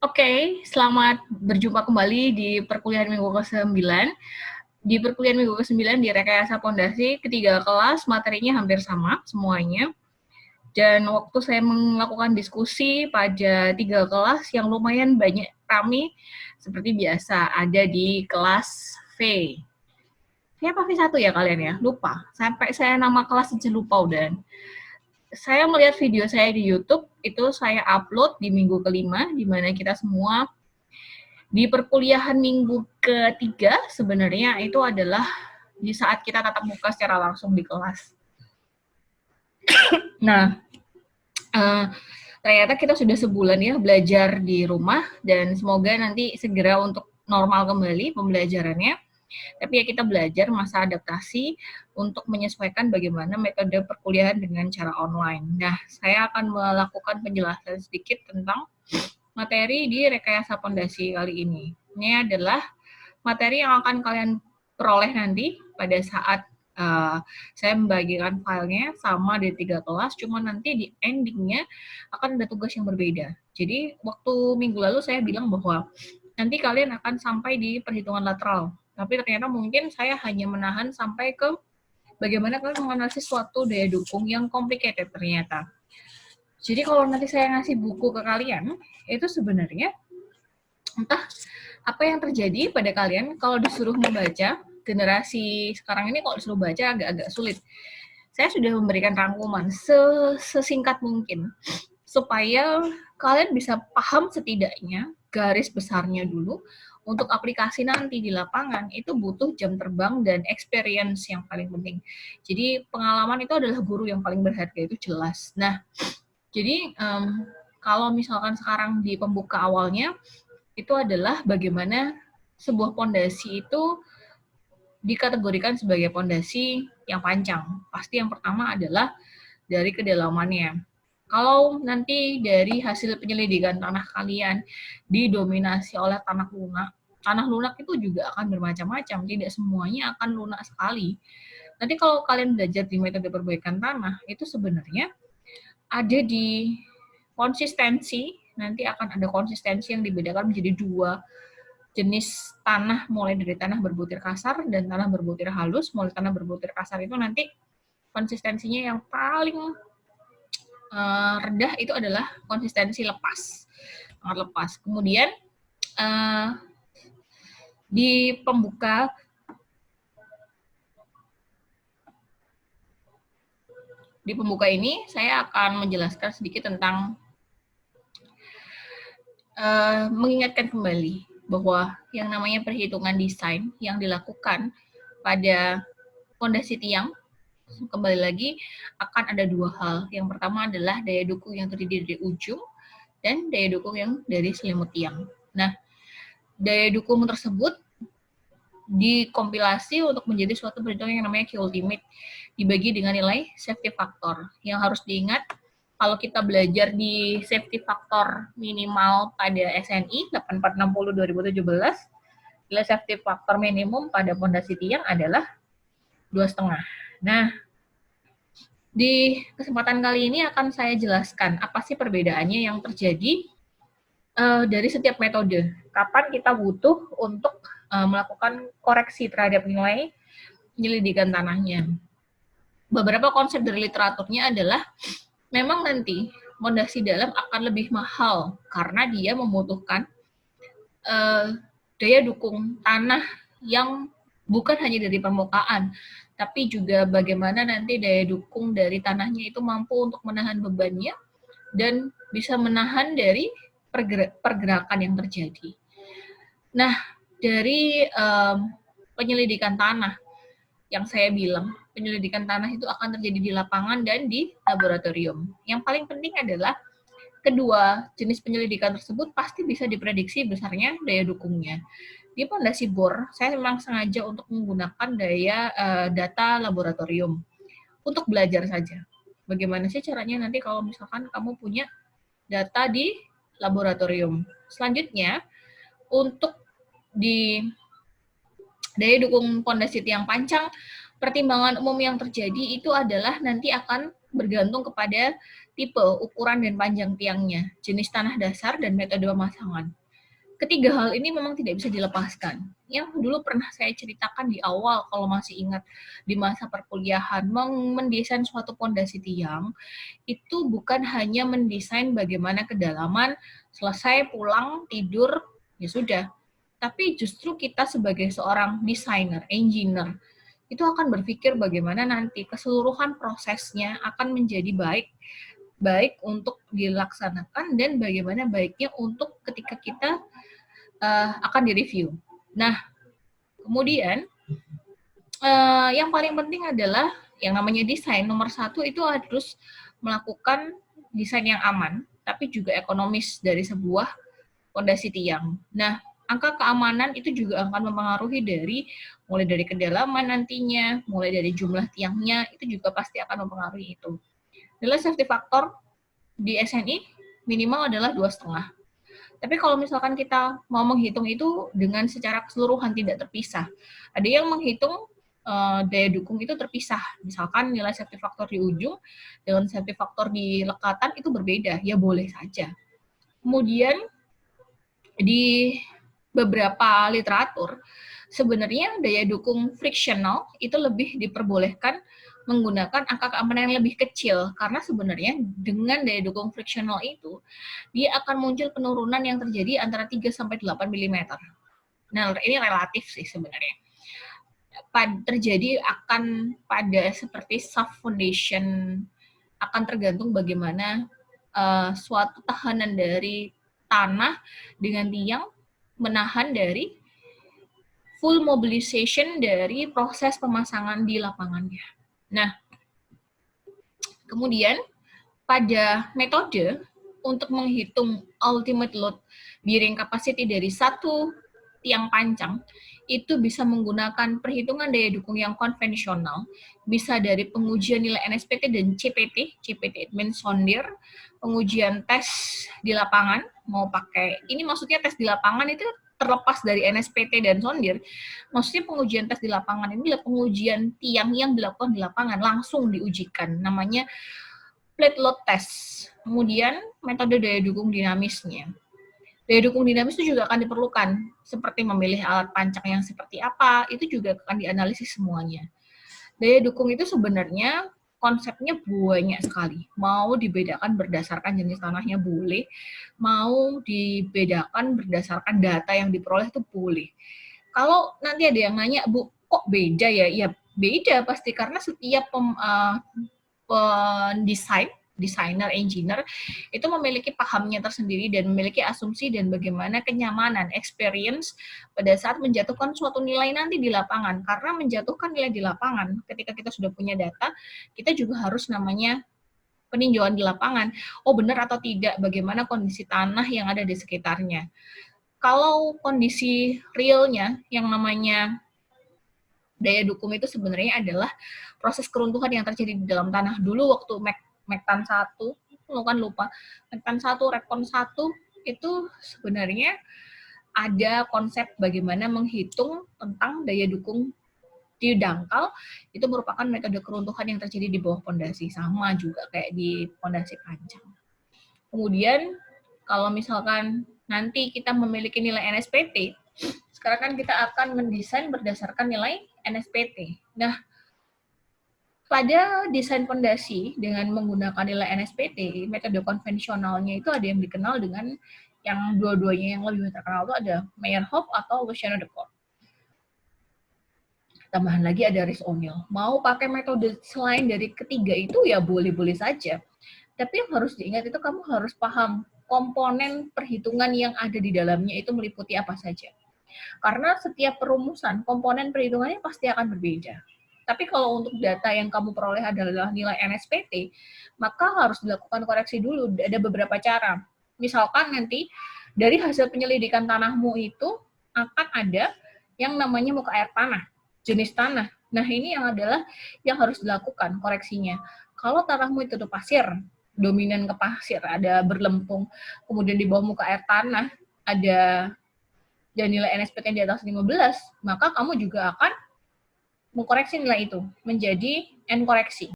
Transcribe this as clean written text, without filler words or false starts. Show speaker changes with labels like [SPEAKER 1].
[SPEAKER 1] Oke, selamat berjumpa kembali di perkuliahan minggu ke-9. Di perkuliahan minggu ke-9 di Rekayasa Pondasi, ketiga kelas materinya hampir sama semuanya. Dan waktu saya melakukan diskusi pada 3 kelas yang lumayan banyak kami, seperti biasa, ada di kelas V. Siapa V1 ya kalian ya? Lupa. Sampai saya nama kelas aja lupa udah. Saya melihat video saya di YouTube, itu saya upload di minggu kelima, di mana kita semua di perkuliahan minggu ketiga sebenarnya itu adalah di saat kita tatap muka secara langsung di kelas. Nah, ternyata kita sudah sebulan ya belajar di rumah dan semoga nanti segera untuk normal kembali pembelajarannya. Tapi ya kita belajar masa adaptasi untuk menyesuaikan bagaimana metode perkuliahan dengan cara online. Nah, saya akan melakukan penjelasan sedikit tentang materi di Rekayasa Pondasi kali ini. Ini adalah materi yang akan kalian peroleh nanti pada saat saya membagikan filenya sama di 3 kelas, cuma nanti di endingnya akan ada tugas yang berbeda. Jadi waktu minggu lalu saya bilang bahwa nanti kalian akan sampai di perhitungan lateral, tapi ternyata mungkin saya hanya menahan sampai ke bagaimana kalian menganalisis suatu daya dukung yang complicated ternyata. Jadi kalau nanti saya ngasih buku ke kalian, itu sebenarnya entah apa yang terjadi pada kalian kalau disuruh membaca. Generasi sekarang ini kalau disuruh baca agak-agak sulit. Saya sudah memberikan rangkuman sesingkat mungkin supaya kalian bisa paham setidaknya garis besarnya dulu. Untuk aplikasi nanti di lapangan itu butuh jam terbang dan experience yang paling penting. Jadi pengalaman itu adalah guru yang paling berharga, itu jelas. Nah, jadi kalau misalkan sekarang di pembuka awalnya itu adalah bagaimana sebuah pondasi itu dikategorikan sebagai pondasi yang panjang. Pasti yang pertama adalah dari kedalamannya. Kalau nanti dari hasil penyelidikan tanah kalian didominasi oleh tanah lunak itu juga akan bermacam-macam, tidak semuanya akan lunak sekali. Nanti kalau kalian belajar di metode perbaikan tanah, itu sebenarnya ada di konsistensi, nanti akan ada konsistensi yang dibedakan menjadi 2 jenis tanah, mulai dari tanah berbutir kasar dan tanah berbutir halus. Mulai tanah berbutir kasar itu nanti konsistensinya yang paling rendah itu adalah konsistensi lepas, sangat lepas. Kemudian di pembuka ini saya akan menjelaskan sedikit tentang mengingatkan kembali bahwa yang namanya perhitungan desain yang dilakukan pada fondasi tiang, kembali lagi akan ada 2 hal. Yang pertama adalah daya dukung yang terdiri dari ujung dan daya dukung yang dari selimut tiang. Nah, daya dukung tersebut dikompilasi untuk menjadi suatu perhitungan yang namanya Q ultimate, dibagi dengan nilai safety factor. Yang harus diingat, kalau kita belajar di safety factor minimal pada SNI 8460 2017, nilai safety factor minimum pada pondasi tiang adalah 2,5. Nah, di kesempatan kali ini akan saya jelaskan apa sih perbedaannya yang terjadi dari setiap metode. Kapan kita butuh untuk melakukan koreksi terhadap nilai penyelidikan tanahnya. Beberapa konsep dari literaturnya adalah memang nanti pondasi dalam akan lebih mahal karena dia membutuhkan daya dukung tanah yang bukan hanya dari permukaan, tapi juga bagaimana nanti daya dukung dari tanahnya itu mampu untuk menahan bebannya dan bisa menahan dari pergerakan yang terjadi. Nah, dari penyelidikan tanah yang saya bilang, penyelidikan tanah itu akan terjadi di lapangan dan di laboratorium. Yang paling penting adalah kedua jenis penyelidikan tersebut pasti bisa diprediksi besarnya daya dukungnya. Di pondasi bor, saya memang sengaja untuk menggunakan data laboratorium untuk belajar saja. Bagaimana sih caranya nanti kalau misalkan kamu punya data di laboratorium. Selanjutnya, untuk di daya dukung pondasi tiang pancang, pertimbangan umum yang terjadi itu adalah nanti akan bergantung kepada tipe, ukuran, dan panjang tiangnya, jenis tanah dasar, dan metode pemasangan. Ketiga hal ini memang tidak bisa dilepaskan. Yang dulu pernah saya ceritakan di awal, kalau masih ingat, di masa perkuliahan, mendesain suatu pondasi tiang, itu bukan hanya mendesain bagaimana kedalaman, selesai, pulang, tidur, ya sudah. Tapi justru kita sebagai seorang desainer, engineer, itu akan berpikir bagaimana nanti keseluruhan prosesnya akan menjadi baik untuk dilaksanakan dan bagaimana baiknya untuk ketika kita akan direview. Nah, kemudian yang paling penting adalah yang namanya desain. Nomor satu itu harus melakukan desain yang aman, tapi juga ekonomis dari sebuah fondasi tiang. Nah, angka keamanan itu juga akan mempengaruhi mulai dari kedalaman nantinya, mulai dari jumlah tiangnya, itu juga pasti akan mempengaruhi itu. Nilai safety factor di SNI minimal adalah 2,5. Tapi kalau misalkan kita mau menghitung itu dengan secara keseluruhan tidak terpisah. Ada yang menghitung daya dukung itu terpisah. Misalkan nilai safety factor di ujung dengan safety factor di lekatan itu berbeda. Ya boleh saja. Kemudian di beberapa literatur, sebenarnya daya dukung frictional itu lebih diperbolehkan menggunakan angka keamanan yang lebih kecil, karena sebenarnya dengan daya dukung frictional itu, dia akan muncul penurunan yang terjadi antara 3-8 mm. Nah, ini relatif sih sebenarnya. Terjadi akan pada seperti soft foundation, akan tergantung bagaimana suatu tahanan dari tanah dengan tiang menahan dari full mobilization dari proses pemasangan di lapangannya. Nah, kemudian pada metode untuk menghitung ultimate load bearing capacity dari satu tiang pancang, itu bisa menggunakan perhitungan daya dukung yang konvensional, bisa dari pengujian nilai NSPT dan CPT it means sondir, pengujian tes di lapangan, mau pakai, ini maksudnya tes di lapangan itu terlepas dari NSPT dan sondir, maksudnya pengujian tes di lapangan ini adalah pengujian tiang yang dilakukan di lapangan, langsung diujikan, namanya plate load test. Kemudian metode daya dukung dinamisnya. Daya dukung dinamis itu juga akan diperlukan, seperti memilih alat pancang yang seperti apa, itu juga akan dianalisis semuanya. Daya dukung itu sebenarnya konsepnya banyak sekali. Mau dibedakan berdasarkan jenis tanahnya boleh, mau dibedakan berdasarkan data yang diperoleh itu boleh. Kalau nanti ada yang nanya, Bu, kok beda ya? Ya beda pasti, karena setiap desainer, engineer, itu memiliki pahamnya tersendiri dan memiliki asumsi dan bagaimana kenyamanan, experience pada saat menjatuhkan suatu nilai nanti di lapangan. Karena menjatuhkan nilai di lapangan, ketika kita sudah punya data, kita juga harus namanya peninjauan di lapangan. Oh benar atau tidak, bagaimana kondisi tanah yang ada di sekitarnya. Kalau kondisi realnya, yang namanya daya dukung itu sebenarnya adalah proses keruntuhan yang terjadi di dalam tanah. Dulu waktu Mektan 1, kan lupa, Mektan 1, Rekon 1, itu sebenarnya ada konsep bagaimana menghitung tentang daya dukung di dangkal, itu merupakan metode keruntuhan yang terjadi di bawah pondasi, sama juga kayak di pondasi pancang. Kemudian, kalau misalkan nanti kita memiliki nilai NSPT, sekarang kan kita akan mendesain berdasarkan nilai NSPT. Nah, pada desain pondasi dengan menggunakan nilai NSPT, metode konvensionalnya itu ada yang dikenal dengan yang dua-duanya yang lebih terkenal itu ada Meyerhof atau Luciano de Court. Tambahan lagi ada Rhys O'Neal. Mau pakai metode selain dari ketiga itu ya boleh-boleh saja. Tapi yang harus diingat itu kamu harus paham komponen perhitungan yang ada di dalamnya itu meliputi apa saja. Karena setiap perumusan, komponen perhitungannya pasti akan berbeda. Tapi kalau untuk data yang kamu peroleh adalah nilai NSPT, maka harus dilakukan koreksi dulu. Ada beberapa cara. Misalkan nanti dari hasil penyelidikan tanahmu itu akan ada yang namanya muka air tanah, jenis tanah. Nah, ini yang adalah yang harus dilakukan koreksinya. Kalau tanahmu itu pasir, dominan ke pasir, ada berlempung, kemudian di bawah muka air tanah ada dan nilai NSPT di atas 15, maka kamu juga akan mengkoreksi nilai itu menjadi N koreksi.